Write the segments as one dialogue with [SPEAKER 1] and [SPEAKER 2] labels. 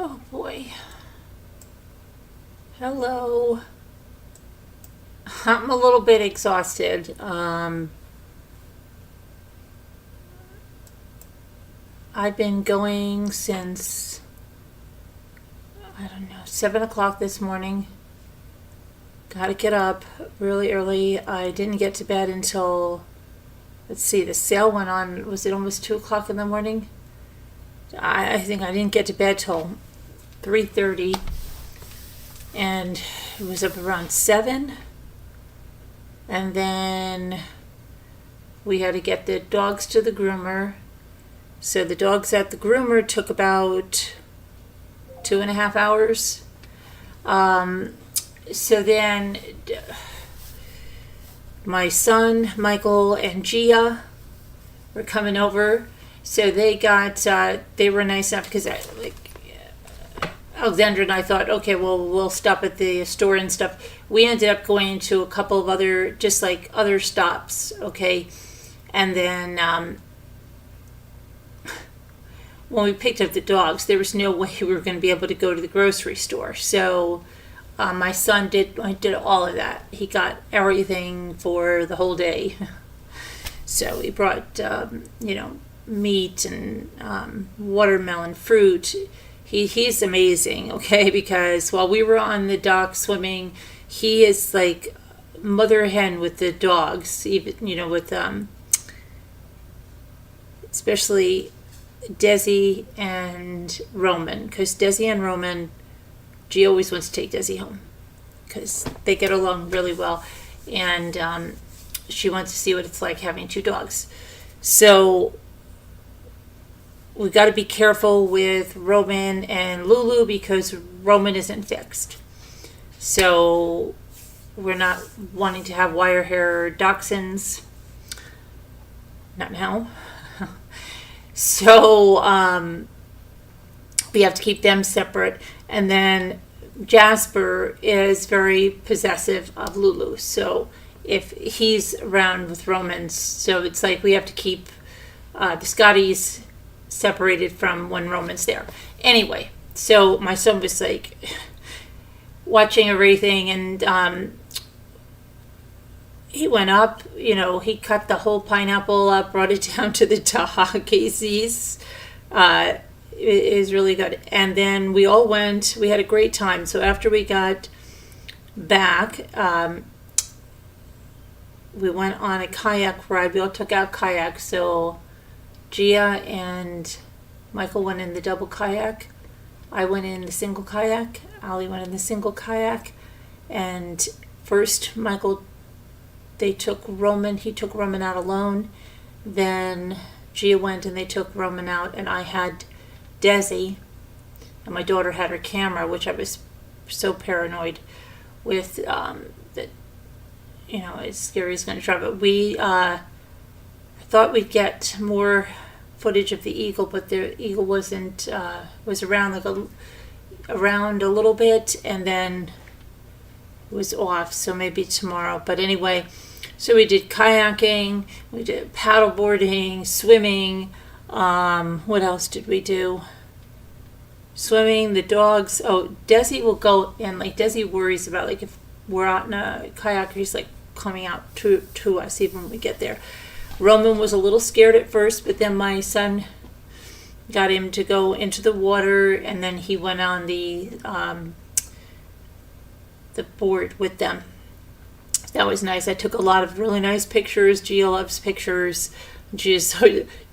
[SPEAKER 1] Oh boy. Hello. I'm a little bit exhausted. I've been going since, I don't know, 7 o'clock this morning. Gotta get up really early. I didn't get to bed until, let's see, the sale went on, was it almost 2 o'clock in the morning? I think I didn't get to bed till 3:30, and it was up around 7. And then we had to get the dogs to the groomer. So the dogs at the groomer took about 2.5 hours. So then my son, Michael, and Gia were coming over. So they were nice enough because Alexandra and I thought, okay, well, we'll stop at the store and stuff. We ended up going to a couple of other, just like other stops, okay? And then when we picked up the dogs, there was no way we were going to be able to go to the grocery store. So my son did all of that. He got everything for the whole day. So he brought, meat and watermelon, fruit. He's amazing, okay? Because while we were on the dock swimming, he is like mother hen with the dogs, even with especially Desi and Roman, because Desi and Roman, G always wants to take Desi home because they get along really well, and she wants to see what it's like having two dogs. So we got to be careful with Roman and Lulu because Roman isn't fixed. So we're not wanting to have wire hair dachshunds. Not now. So we have to keep them separate. And then Jasper is very possessive of Lulu. So if he's around with Roman, so it's like we have to keep the Scotties separated from when Roman's there. Anyway, so my son was like watching everything, and he went up, he cut the whole pineapple up, brought it down to the dog, Casey's. It is really good. And then we all went, we had a great time. So after we got back, we went on a kayak ride. We all took out kayaks. So Gia and Michael went in the double kayak. I went in the single kayak. Ali went in the single kayak. And first, he took Roman out alone. Then Gia went and they took Roman out, and I had Desi, and my daughter had her camera, which I was so paranoid with that, it's scary as going to try. But we thought we'd get more footage of the eagle, but the eagle was around around a little bit, and then was off. So maybe tomorrow. But anyway, so we did kayaking, we did paddle boarding, swimming. What else did we do? Swimming, the dogs. Oh, Desi will go, and like Desi worries about like if we're out in a kayak, he's like coming out to us even when we get there. Roman was a little scared at first, but then my son got him to go into the water, and then he went on the board with them. That was nice. I took a lot of really nice pictures. Gia loves pictures.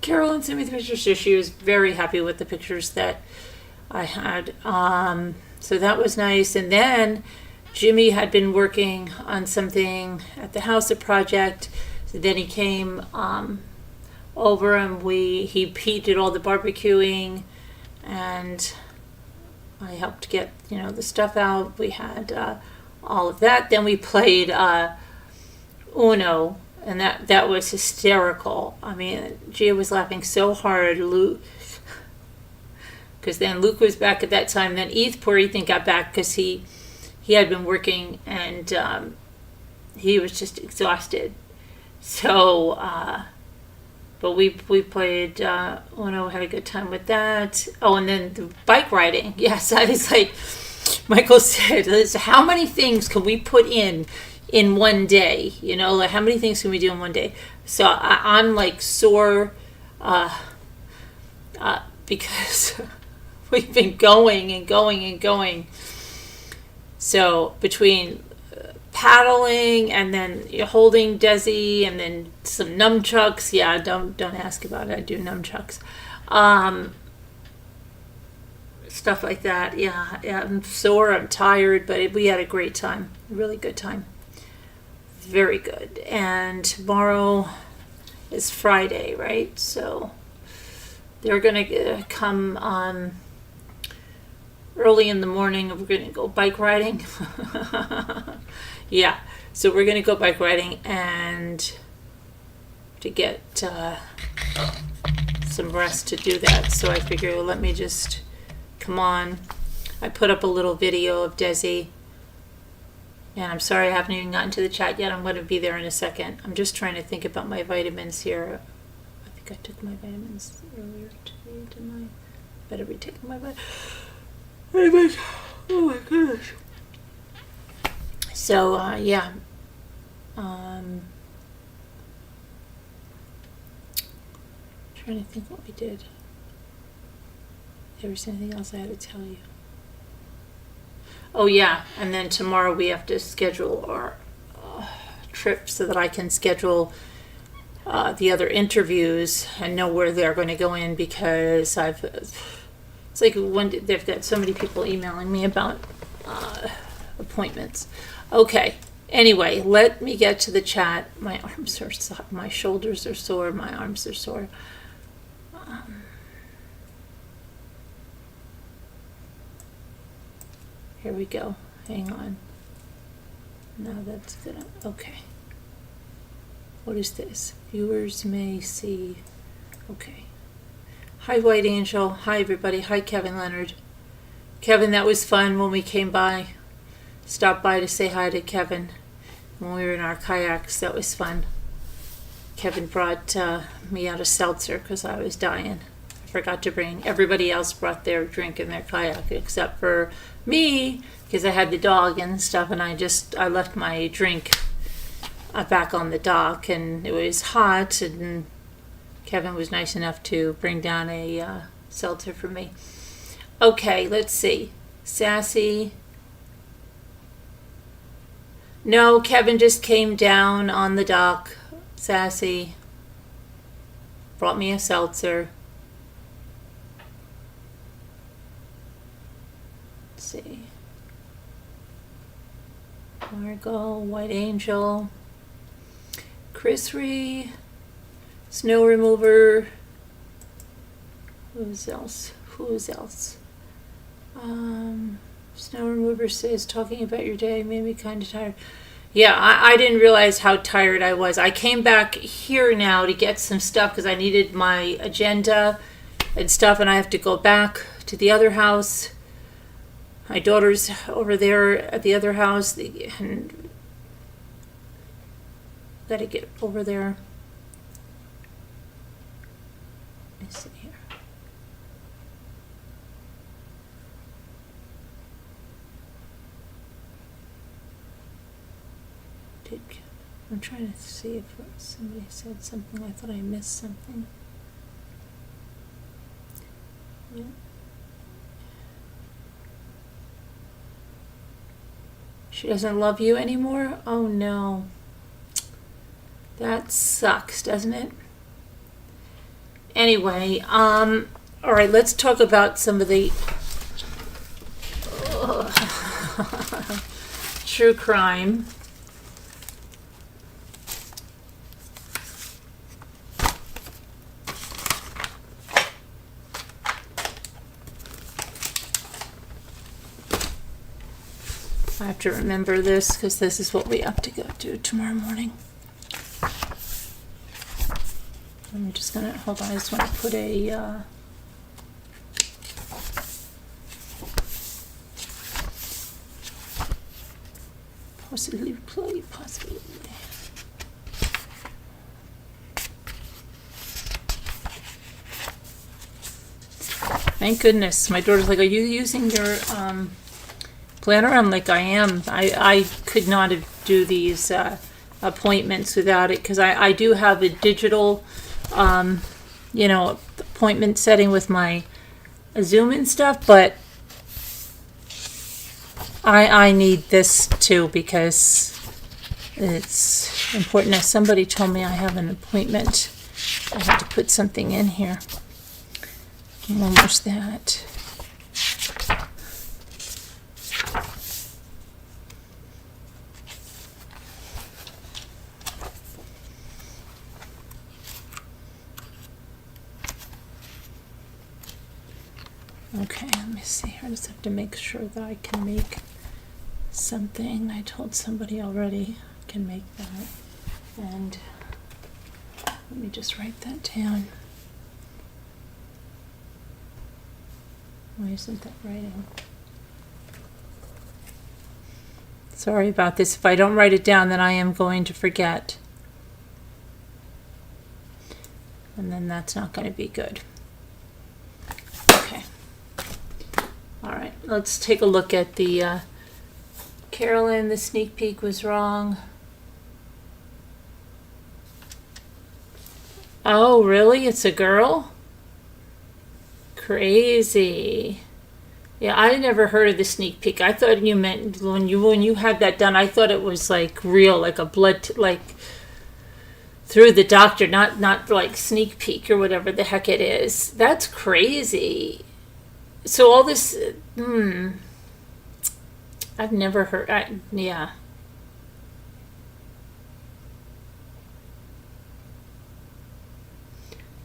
[SPEAKER 1] Carolyn sent me the pictures, so she was very happy with the pictures that I had. So that was nice. And then Jimmy had been working on something at the house, a project. So then he came over, and he did all the barbecuing, and I helped get the stuff out. We had all of that. Then we played Uno, and that was hysterical. I mean, Gia was laughing so hard. Because then Luke was back at that time. Then poor Ethan got back because he had been working, and he was just exhausted. So, But we played Uno, had a good time with that. Oh, and then the bike riding. Yes, I was like, Michael said, how many things can we put in one day? You know, like how many things can we do in one day? So I'm like sore because we've been going and going and going. So between paddling and then holding Desi and then some nunchucks. Yeah, don't ask about it. I do nunchucks. Stuff like that. Yeah, I'm sore, I'm tired, but we had a great time. A really good time. Very good. And tomorrow is Friday, right? So they're going to come early in the morning. We're going to go bike riding. Yeah, so we're going to go bike riding and to get some rest to do that. So I figure, well, let me just come on. I put up a little video of Desi. And I'm sorry I haven't even gotten to the chat yet. I'm going to be there in a second. I'm just trying to think about my vitamins here. I think I took my vitamins earlier today, didn't I? Better be taking my vitamins. Oh my gosh. So, yeah. Trying to think what we did. There was anything else I had to tell you. Oh, yeah. And then tomorrow we have to schedule our trip so that I can schedule the other interviews and know where they're going to go in because it's like they've got so many people emailing me about appointments. Okay. Anyway, let me get to the chat. My arms are sore. My shoulders are sore. My arms are sore. Here we go. Hang on. Now that's gonna. Okay. What is this? Viewers may see. Okay. Hi, White Angel. Hi, everybody. Hi, Kevin Leonard. Kevin, that was fun when we came by. Stopped by to say hi to Kevin when we were in our kayaks. That was fun. Kevin brought me out a seltzer because I was dying. I forgot to bring. Everybody else brought their drink in their kayak except for me because I had the dog and stuff, and I left my drink back on the dock, and it was hot, and Kevin was nice enough to bring down a seltzer for me. Okay, let's see. Sassy. No, Kevin just came down on the dock. Sassy. Brought me a seltzer. Let's see. Margot, White Angel. Chris Ree. Snow Remover. Who's else? Snow Remover says, talking about your day made me kind of tired. Yeah, I didn't realize how tired I was. I came back here now to get some stuff because I needed my agenda and stuff, and I have to go back to the other house. My daughter's over there at the other house, and gotta get over there. Let me see here. I'm trying to see if somebody said something. I thought I missed something. Yeah. She doesn't love you anymore? Oh no. That sucks, doesn't it? Anyway, all right, let's talk about some of the true crime. I have to remember this because this is what we have to go do tomorrow morning. I'm just gonna hold on. I just want to put a possibly play possibly. Thank goodness. My daughter's like, are you using your planner? I'm like, I am. I could not do these appointments without it, because I do have a digital, appointment setting with my Zoom and stuff, but I need this too, because it's important. As somebody told me I have an appointment, I have to put something in here. When was that? Okay, let me see. I just have to make sure that I can make something. I told somebody already I can make that. And let me just write that down. Why isn't that writing? Sorry about this. If I don't write it down, then I am going to forget. And then that's not going to be good. Okay. All right. Let's take a look at the Carolyn. The sneak peek was wrong. Oh, really? It's a girl? Crazy. Yeah, I never heard of the sneak peek. I thought you meant when you had that done, I thought it was like real, like a blood like through the doctor, not like sneak peek or whatever the heck it is. That's crazy. So all this I've never heard. Yeah.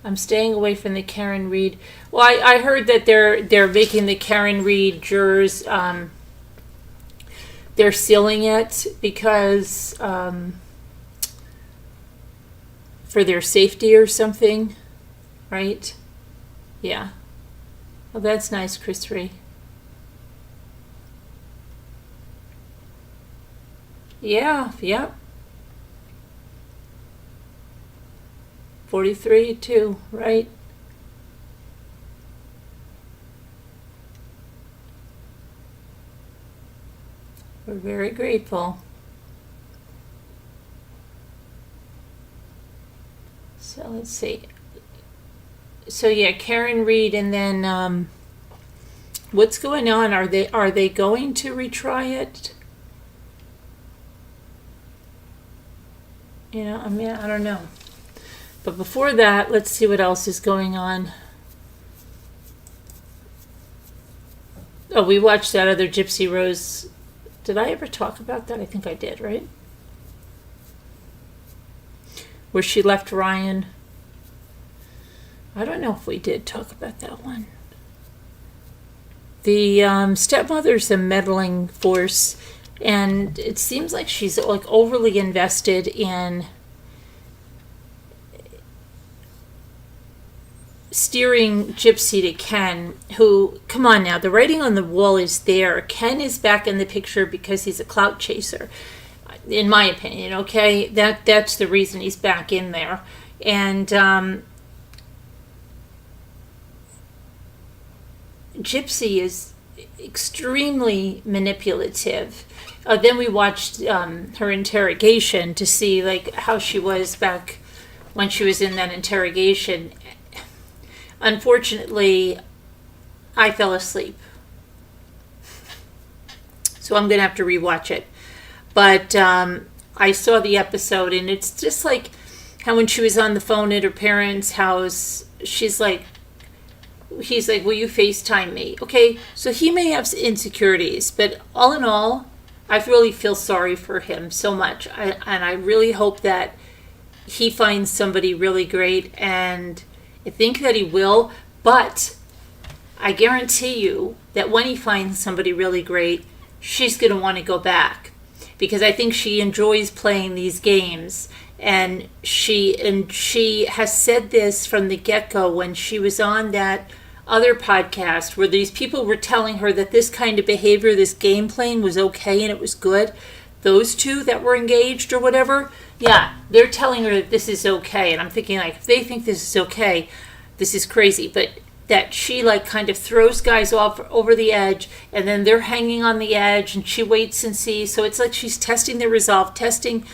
[SPEAKER 1] I'm staying away from the Karen Reed. Well, I heard that they're making the Karen Reed jurors, they're sealing it because for their safety or something, right? Yeah. Well, that's nice, Chris Ree. Yeah, yep. 43 too, right? We're very grateful. So let's see. So yeah, Karen Reed, and then what's going on? Are they going to retry it? I mean, I don't know. But before that, let's see what else is going on. Oh, we watched that other Gypsy Rose. Did I ever talk about that? I think I did, right? Where she left Ryan. I don't know if we did talk about that one. The stepmother's a meddling force, and it seems like she's like overly invested in steering Gypsy to Ken, who, come on now, the writing on the wall is there. Ken is back in the picture because he's a clout chaser, in my opinion, okay? That's the reason he's back in there. And Gypsy is extremely manipulative. Then we watched her interrogation to see like how she was back when she was in that interrogation. Unfortunately, I fell asleep. So I'm going to have to rewatch it. But I saw the episode, and it's just like how when she was on the phone at her parents' house, he's like, will you FaceTime me? Okay, so he may have insecurities, but all in all, I really feel sorry for him so much. And I really hope that he finds somebody really great, and I think that he will, but I guarantee you that when he finds somebody really great, she's going to want to go back, because I think she enjoys playing these games, and she has said this from the get-go when she was on that other podcast where these people were telling her that this kind of behavior, this game playing was okay and it was good. Those two that were engaged or whatever, yeah, they're telling her that this is okay. And I'm thinking, like, if they think this is okay, this is crazy. But that she like kind of throws guys off over the edge, and then they're hanging on the edge and she waits and sees. So it's like she's testing their resolve, testing,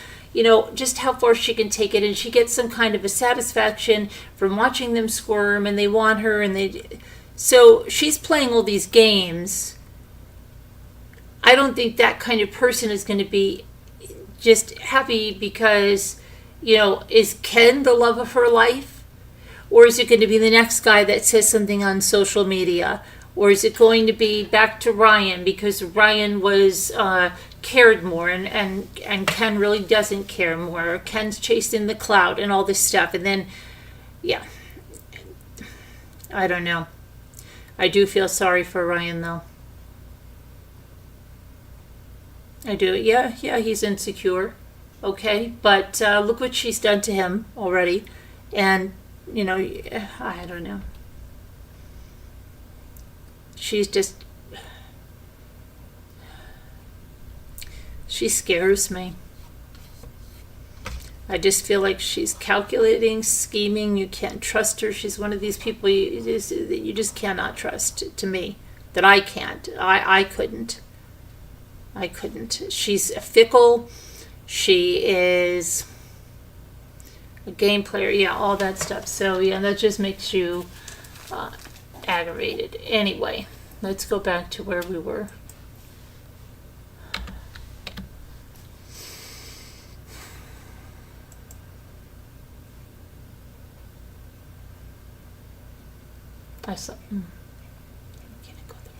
[SPEAKER 1] just how far she can take it, and she gets some kind of a satisfaction from watching them squirm, and they want her, so she's playing all these games. I don't think that kind of person is going to be just happy because, is Ken the love of her life? Or is it going to be the next guy that says something on social media? Or is it going to be back to Ryan because Ryan was cared more and Ken really doesn't care more? Or Ken's chasing the clout and all this stuff. And then, yeah, I don't know. I do feel sorry for Ryan, though. I do. Yeah, he's insecure. Okay, but look what she's done to him already. And I don't know. She scares me. I just feel like she's calculating, scheming. You can't trust her. She's one of these people you just cannot trust, to me. That I can't. I couldn't. She's fickle. She is a game player, yeah, all that stuff. So yeah, that just makes you aggravated. Anyway, let's go back to where we were. I saw. Can't go there.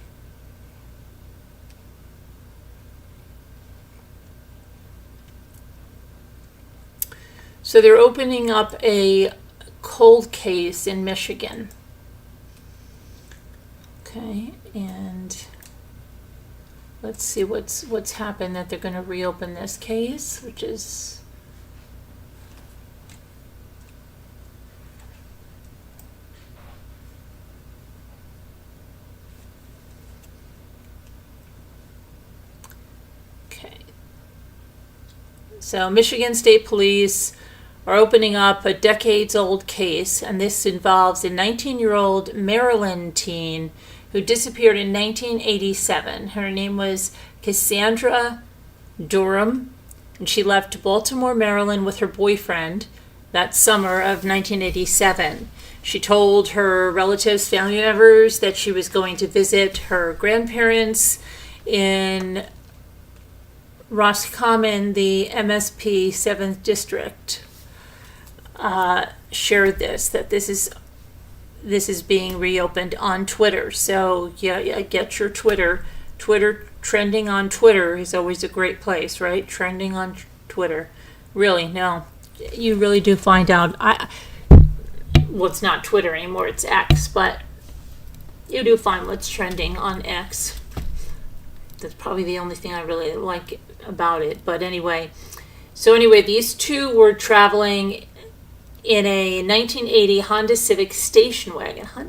[SPEAKER 1] So they're opening up a cold case in Michigan. Okay, and let's see what's happened that they're going to reopen this case, which is okay. So Michigan State Police are opening up a decades-old case, and this involves a 19-year-old Maryland teen who disappeared in 1987. Her name was Cassandra Durham, and she left Baltimore, Maryland with her boyfriend that summer of 1987. She told her relatives, family members, that she was going to visit her grandparents in Roscommon, the MSP 7th District. Shared that this is being reopened on Twitter. So yeah, get your Twitter. Trending on Twitter is always a great place, right? Trending on Twitter. Really, no, you really do find out. Well, it's not Twitter anymore, it's X, but you do find what's trending on X. That's probably the only thing I really like about it. But anyway, these two were traveling in a 1980 Honda Civic station wagon. Can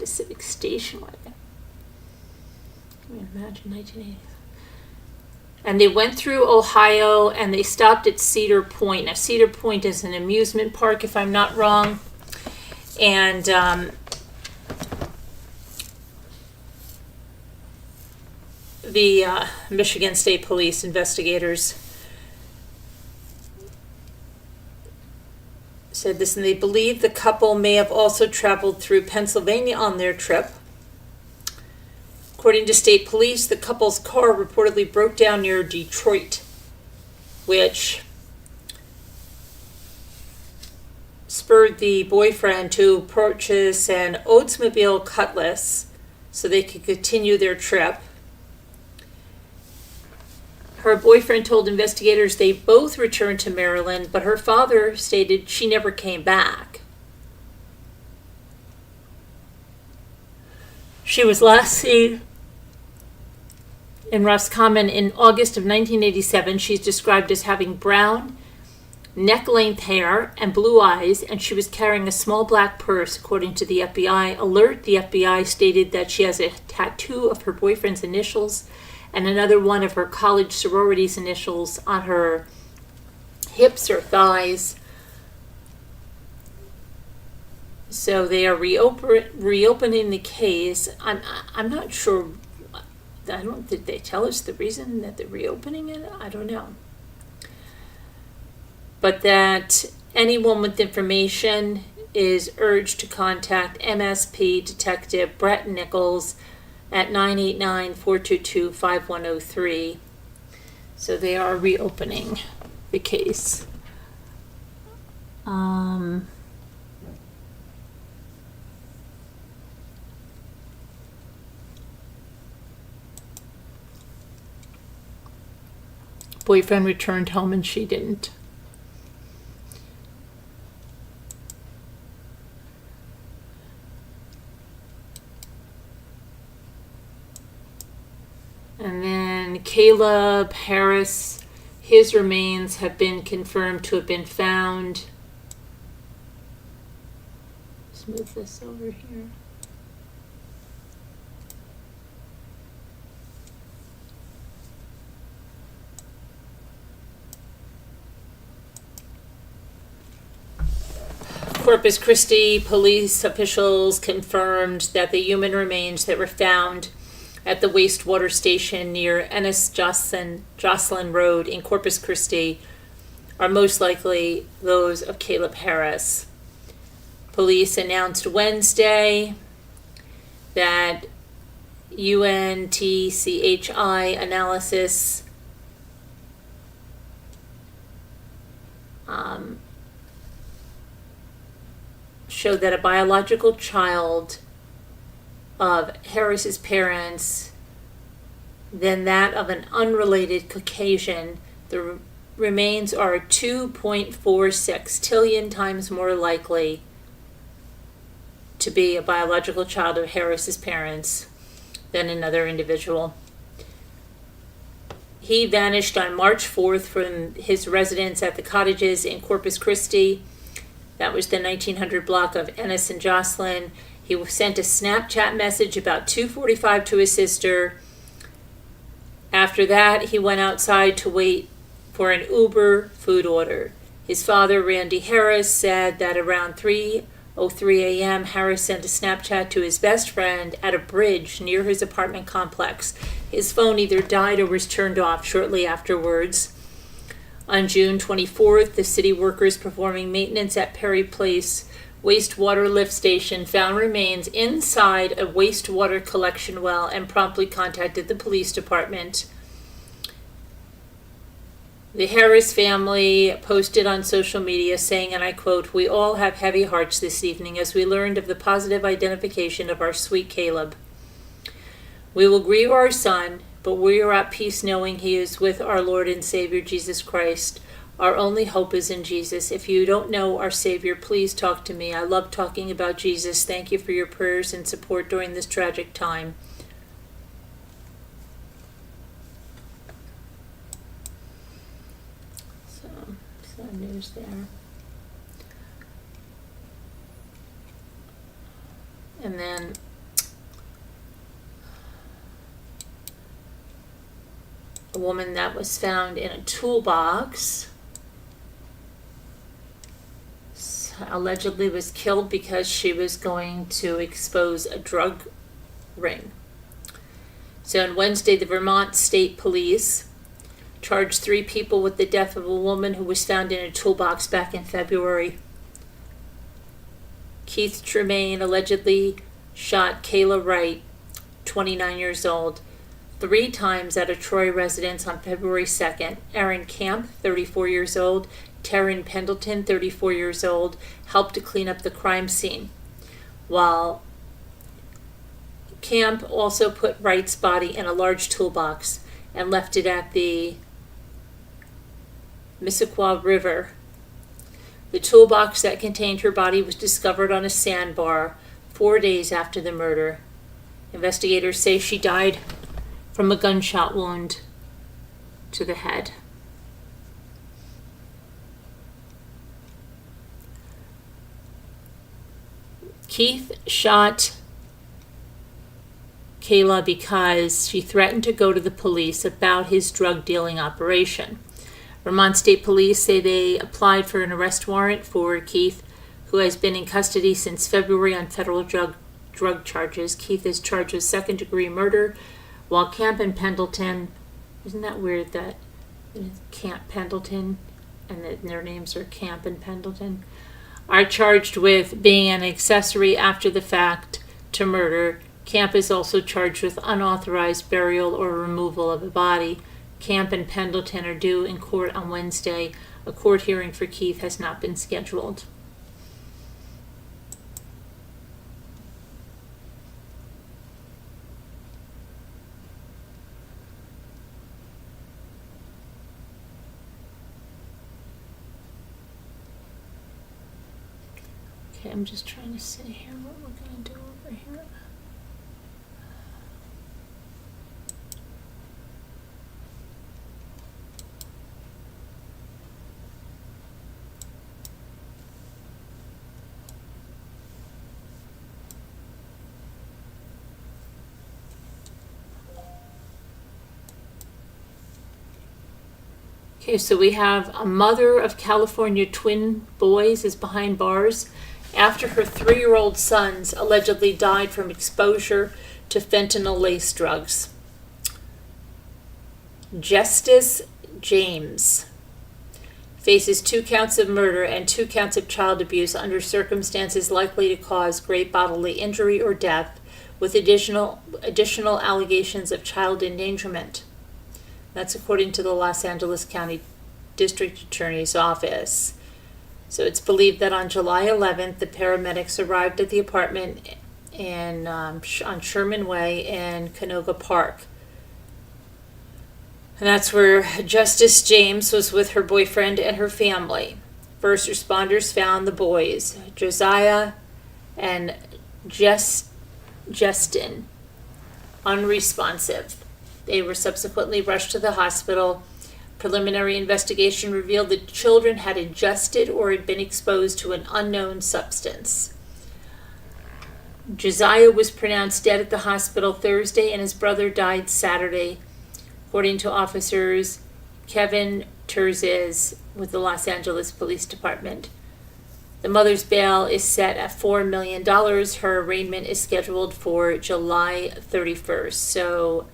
[SPEAKER 1] you imagine 1980? And they went through Ohio and they stopped at Cedar Point. Now, Cedar Point is an amusement park, if I'm not wrong. And the Michigan State Police investigators said this, and they believe the couple may have also traveled through Pennsylvania on their trip. According to state police, the couple's car reportedly broke down near Detroit, which spurred the boyfriend to purchase an Oldsmobile Cutlass so they could continue their trip. Her boyfriend told investigators they both returned to Maryland, but her father stated she never came back. She was last seen in Roscommon in August of 1987. She's described as having brown, neck-length hair and blue eyes, and she was carrying a small black purse, according to the FBI. Alert, the FBI stated that she has a tattoo of her boyfriend's initials and another one of her college sorority's initials on her hips or thighs. So they are reopening the case. I'm not sure. Did they tell us the reason that they're reopening it? I don't know. But that anyone with information is urged to contact MSP Detective Brett Nichols at 989-422-5103. So they are reopening the case. Boyfriend returned home and she didn't. And then Caleb Harris, his remains have been confirmed to have been found. Let's move this over here. Corpus Christi police officials confirmed that the human remains that were found at the wastewater station near Ennis Jocelyn Road in Corpus Christi are most likely those of Caleb Harris. Police announced Wednesday that UNTCHI analysis showed that a biological child of Harris's parents than that of an unrelated Caucasian. The remains are 2.46 trillion times more likely to be a biological child of Harris's parents than another individual. He vanished on March 4th from his residence at the Cottages in Corpus Christi. That was the 1900 block of Ennis and Jocelyn. He sent a Snapchat message about 2:45 to his sister. After that, he went outside to wait for an Uber food order. His father, Randy Harris, said that around 3:03 a.m., Harris sent a Snapchat to his best friend at a bridge near his apartment complex. His phone either died or was turned off shortly afterwards. On June 24th, the city workers performing maintenance at Perry Place wastewater lift station found remains inside a wastewater collection well and promptly contacted the police department. The Harris family posted on social media saying, and I quote, "We all have heavy hearts this evening as we learned of the positive identification of our sweet Caleb. We will grieve our son, but we are at peace knowing he is with our Lord and Savior Jesus Christ. Our only hope is in Jesus. If you don't know our Savior, please talk to me. I love talking about Jesus. Thank you for your prayers and support during this tragic time." So news there. And then a woman that was found in a toolbox allegedly was killed because she was going to expose a drug ring. So on Wednesday, the Vermont State Police charged 3 people with the death of a woman who was found in a toolbox back in February. Keith Tremaine allegedly shot Kayla Wright, 29 years old, 3 times at a Troy residence on February 2nd. Aaron Camp, 34 years old, Taryn Pendleton, 34 years old, helped to clean up the crime scene, while Camp also put Wright's body in a large toolbox and left it at the Missisquoi River. The toolbox that contained her body was discovered on a sandbar 4 days after the murder. Investigators say she died from a gunshot wound to the head. Keith shot Kayla because she threatened to go to the police about his drug dealing operation. Vermont State Police say they applied for an arrest warrant for Keith, who has been in custody since February on federal drug charges. Keith is charged with second-degree murder, while Camp and Pendleton, isn't that weird that it's Camp Pendleton and that their names are Camp and Pendleton, are charged with being an accessory after the fact to murder. Camp is also charged with unauthorized burial or removal of a body. Camp and Pendleton are due in court on Wednesday. A court hearing for Keith has not been scheduled. Okay, I'm just trying to see here what we're going to do over here. Okay, so we have a mother of California twin boys is behind bars after her 3-year-old sons allegedly died from exposure to fentanyl-laced drugs. Justice James faces 2 counts of murder and 2 counts of child abuse under circumstances likely to cause great bodily injury or death, with additional allegations of child endangerment. That's according to the Los Angeles County District Attorney's Office. So it's believed that on July 11th, the paramedics arrived at the apartment on Sherman Way in Canoga Park. And that's where Justice James was with her boyfriend and her family. First responders found the boys, Josiah and Justin, unresponsive. They were subsequently rushed to the hospital. Preliminary investigation revealed the children had ingested or had been exposed to an unknown substance. Josiah was pronounced dead at the hospital Thursday, and his brother died Saturday, according to officers Kevin Terzes with the Los Angeles Police Department. The mother's bail is set at $4 million. Her arraignment is scheduled for July 31st. So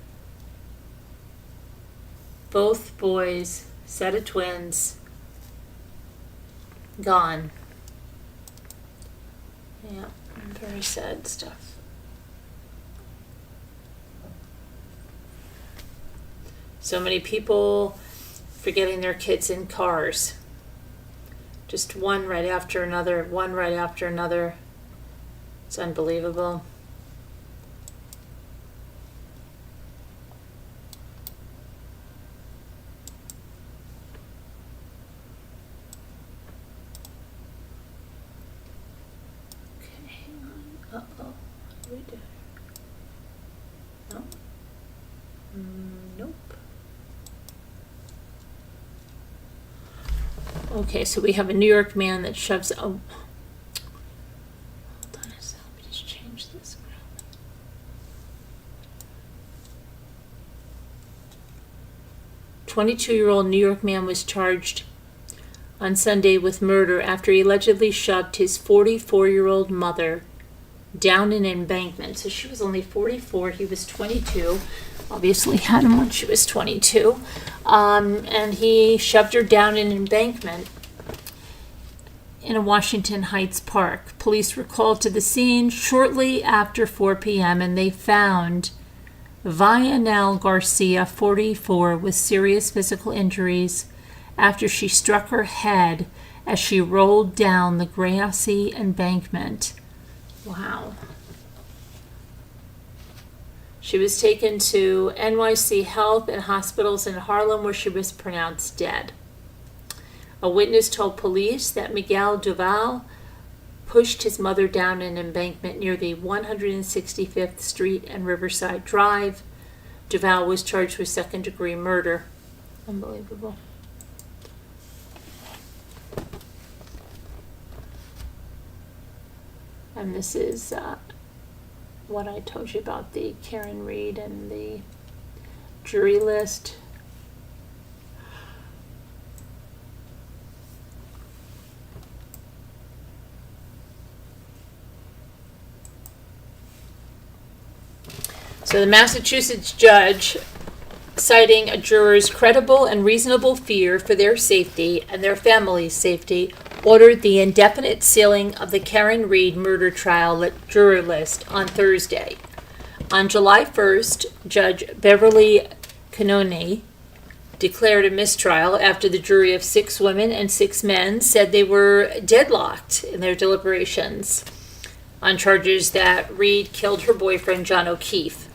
[SPEAKER 1] both boys, set of twins, gone. Yeah, very sad stuff. So many people forgetting their kids in cars. Just one right after another, one right after another. It's unbelievable. Okay, so we have a New York man that shoves. Oh, hold on a second. Let me just change this. 22-year-old New York man was charged on Sunday with murder after he allegedly shoved his 44-year-old mother down an embankment. So she was only 44. He was 22. Obviously had him when she was 22. And he shoved her down an embankment in a Washington Heights park. Police were called to the scene shortly after 4 p.m. and they found Vianel Garcia, 44, with serious physical injuries after she struck her head as she rolled down the grassy embankment. Wow. She was taken to NYC Health and hospitals in Harlem, where she was pronounced dead. A witness told police that Miguel Duval pushed his mother down an embankment near the 165th Street and Riverside Drive. Duval was charged with second-degree murder. Unbelievable. And this is what I told you about the Karen Reed and the jury list. So the Massachusetts judge, citing a juror's credible and reasonable fear for their safety and their family's safety, ordered the indefinite sealing of the Karen Reed murder trial juror list on Thursday. On July 1st, Judge Beverly Canone declared a mistrial after the jury of 6 women and 6 men said they were deadlocked in their deliberations on charges that Reed killed her boyfriend, John O'Keefe.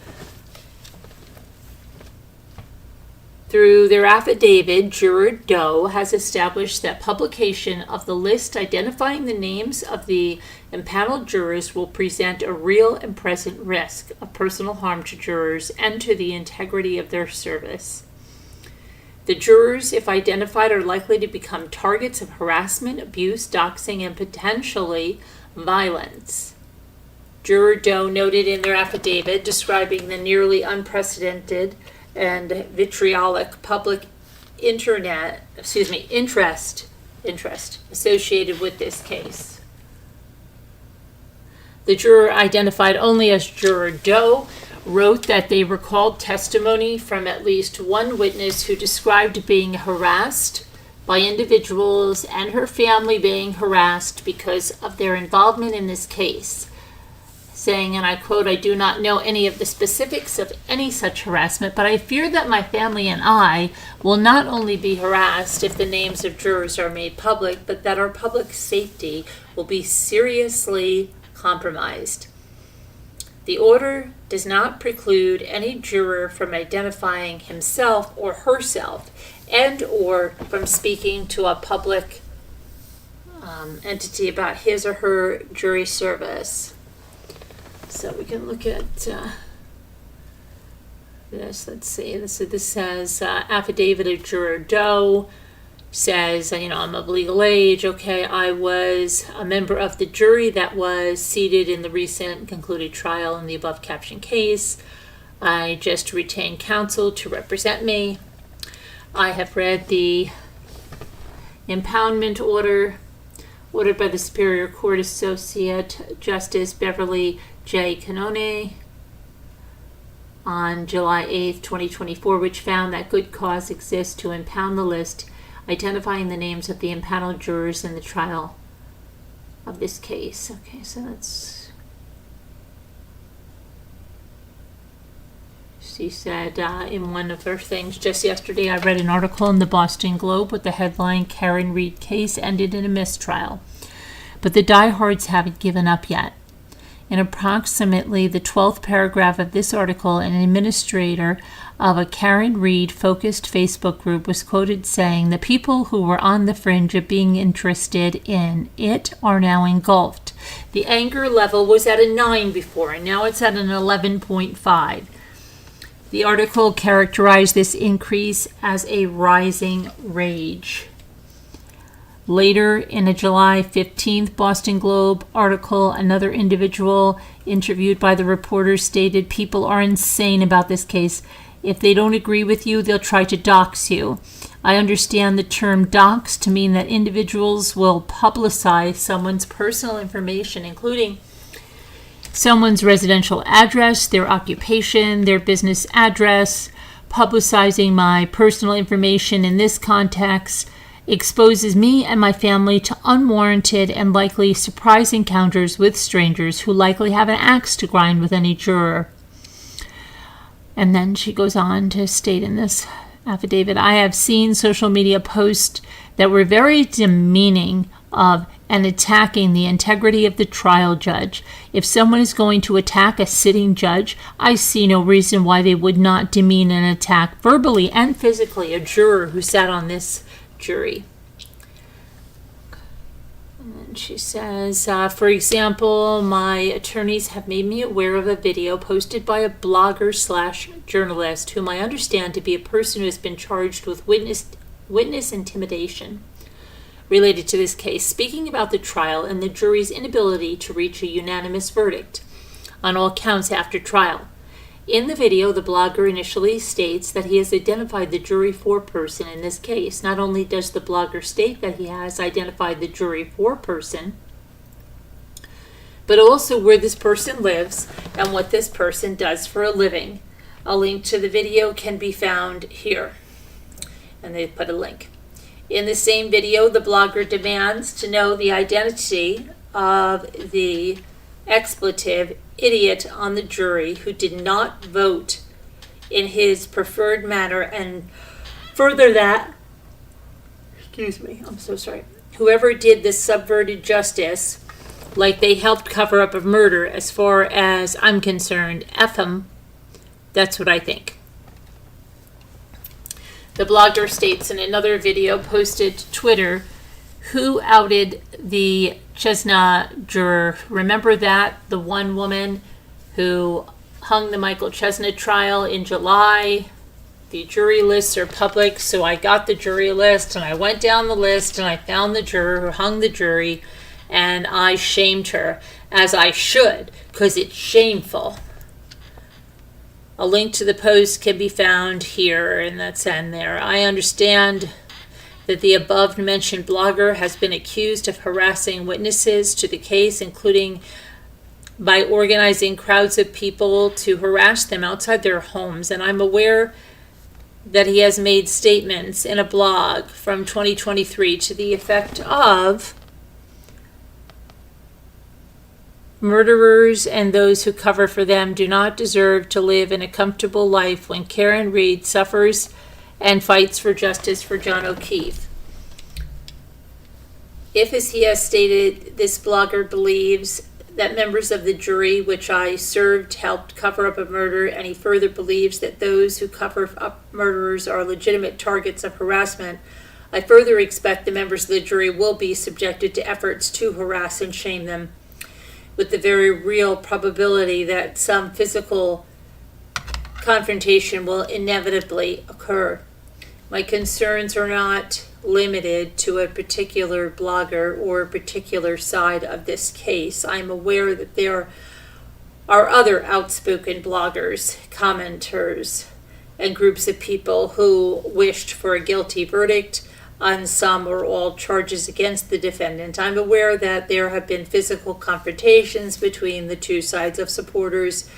[SPEAKER 1] Through their affidavit, Juror Doe has established that publication of the list identifying the names of the impaneled jurors will present a real and present risk of personal harm to jurors and to the integrity of their service. The jurors, if identified, are likely to become targets of harassment, abuse, doxing, and potentially violence. Juror Doe noted in their affidavit describing the nearly unprecedented and vitriolic public interest associated with this case. The juror, identified only as Juror Doe, wrote that they recalled testimony from at least one witness who described being harassed by individuals and her family being harassed because of their involvement in this case, saying, and I quote, "I do not know any of the specifics of any such harassment, but I fear that my family and I will not only be harassed if the names of jurors are made public, but that our public safety will be seriously compromised. The order does not preclude any juror from identifying himself or herself and or from speaking to a public entity about his or her jury service." So we can look at this. Let's see. This says affidavit of Juror Doe says, I'm of legal age. Okay, I was a member of the jury that was seated in the recent concluded trial in the above captioned case. I just retained counsel to represent me. I have read the impoundment ordered by the Superior Court Associate Justice Beverly J. Canone on July 8th, 2024, which found that good cause exists to impound the list identifying the names of the impaneled jurors in the trial of this case. Okay, so that's... She said in one of her things, just yesterday I read an article in the Boston Globe with the headline, "Karen Reed case ended in a mistrial." But the diehards haven't given up yet. In approximately the 12th paragraph of this article, an administrator of a Karen Reed-focused Facebook group was quoted saying, "The people who were on the fringe of being interested in it are now engulfed. The anger level was at a 9 before, and now it's at an 11.5. The article characterized this increase as a rising rage. Later, in a July 15th Boston Globe article, another individual interviewed by the reporters stated, "People are insane about this case. If they don't agree with you, they'll try to dox you. I understand the term dox to mean that individuals will publicize someone's personal information, including someone's residential address, their occupation, their business address. Publicizing my personal information in this context exposes me and my family to unwarranted and likely surprise encounters with strangers who likely have an axe to grind with any juror." And then she goes on to state in this affidavit, "I have seen social media posts that were very demeaning of and attacking the integrity of the trial judge. If someone is going to attack a sitting judge, I see no reason why they would not demean and attack verbally and physically a juror who sat on this jury." And then she says, "For example, my attorneys have made me aware of a video posted by a blogger/journalist whom I understand to be a person who has been charged with witness intimidation related to this case, speaking about the trial and the jury's inability to reach a unanimous verdict on all counts after trial. In the video, the blogger initially states that he has identified the jury foreperson in this case. Not only does the blogger state that he has identified the jury foreperson, but also where this person lives and what this person does for a living. A link to the video can be found here. And they put a link. In the same video, the blogger demands to know the identity of the expletive idiot on the jury who did not vote in his preferred manner, and further that, whoever did this subverted justice like they helped cover up a murder. As far as I'm concerned, F 'em. That's what I think. The blogger states in another video posted to Twitter, who outed the Chesna juror? Remember that? The one woman who hung the Michael Chesna trial in July. The jury lists are public, so I got the jury list and I went down the list and I found the juror who hung the jury, and I shamed her, as I should, because it's shameful. A link to the post can be found here, and that's in there. I understand that the above-mentioned blogger has been accused of harassing witnesses to the case, including by organizing crowds of people to harass them outside their homes. And I'm aware that he has made statements in a blog from 2023 to the effect of murderers and those who cover for them do not deserve to live in a comfortable life when Karen Reed suffers and fights for justice for John O'Keefe. If, as he has stated, this blogger believes that members of the jury which I served helped cover up a murder, and he further believes that those who cover up murderers are legitimate targets of harassment, I further expect the members of the jury will be subjected to efforts to harass and shame them, with the very real probability that some physical confrontation will inevitably occur. My concerns are not limited to a particular blogger or a particular side of this case. I'm aware that there are other outspoken bloggers, commenters, and groups of people who wished for a guilty verdict on some or all charges against the defendant. I'm aware that there have been physical confrontations between the two sides of supporters.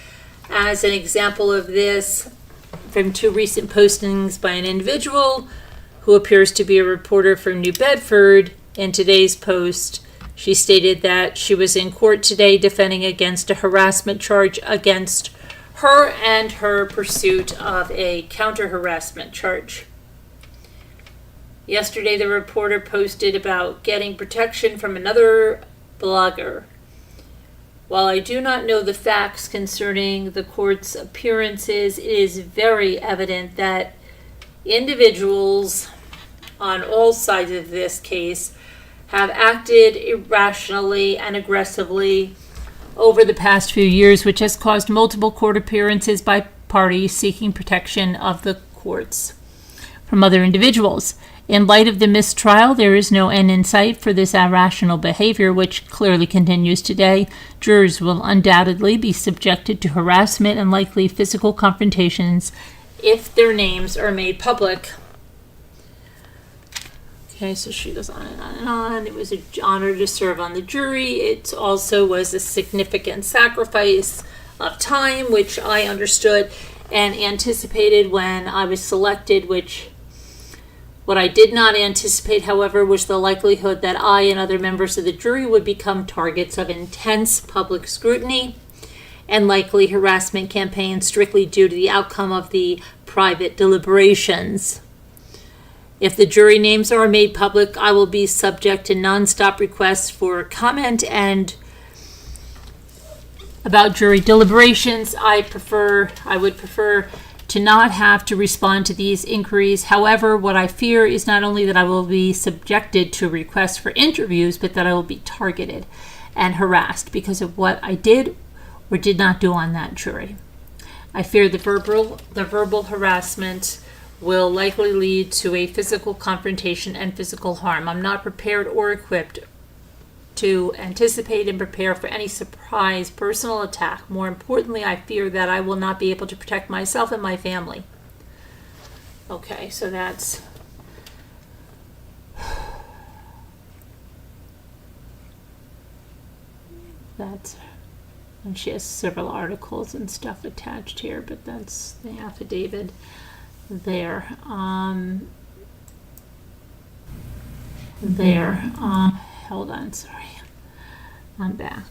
[SPEAKER 1] As an example of this, from two recent postings by an individual who appears to be a reporter from New Bedford, in today's post, she stated that she was in court today defending against a harassment charge against her and her pursuit of a counter-harassment charge. Yesterday, the reporter posted about getting protection from another blogger. While I do not know the facts concerning the court's appearances, it is very evident that individuals on all sides of this case have acted irrationally and aggressively over the past few years, which has caused multiple court appearances by parties seeking protection of the courts from other individuals. In light of the mistrial, there is no end in sight for this irrational behavior, which clearly continues today. Jurors will undoubtedly be subjected to harassment and likely physical confrontations if their names are made public. Okay, so she goes on and on and on. It was an honor to serve on the jury. It also was a significant sacrifice of time, which I understood and anticipated when I was selected, what I did not anticipate, however, was the likelihood that I and other members of the jury would become targets of intense public scrutiny and likely harassment campaigns strictly due to the outcome of the private deliberations. If the jury names are made public, I will be subject to nonstop requests for comment and about jury deliberations. I would prefer to not have to respond to these inquiries. However, what I fear is not only that I will be subjected to requests for interviews, but that I will be targeted and harassed because of what I did or did not do on that jury. I fear the verbal harassment will likely lead to a physical confrontation and physical harm. I'm not prepared or equipped to anticipate and prepare for any surprise personal attack. More importantly, I fear that I will not be able to protect myself and my family. Okay, so that's That's, and she has several articles and stuff attached here, but that's the affidavit there. Hold on, sorry. I'm back.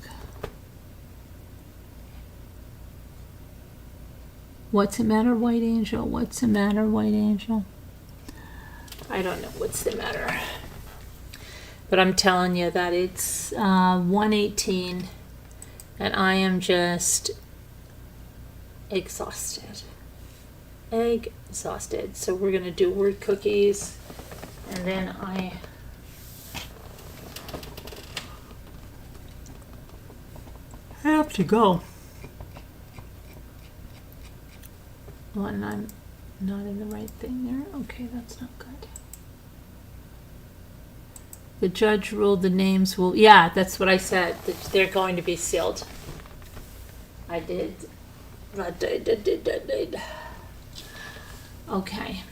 [SPEAKER 1] What's the matter, White Angel? What's the matter, White Angel? I don't know what's the matter. But I'm telling you that it's 1:18 and I am just exhausted. Exhausted. So we're going to do word cookies and then I have to go. Oh, and I'm not in the right thing there. Okay, that's not good. The judge ruled the names will, yeah, that's what I said. They're going to be sealed. I did. Okay.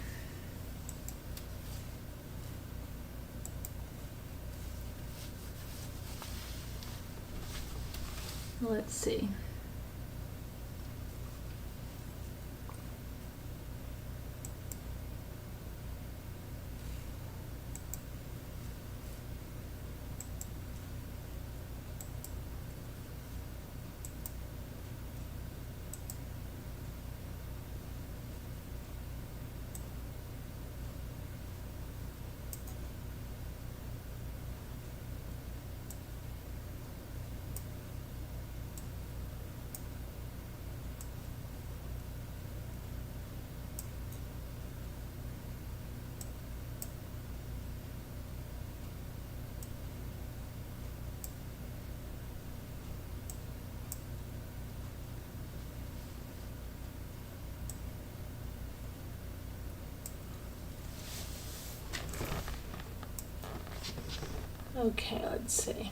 [SPEAKER 1] Let's see. Okay, let's see.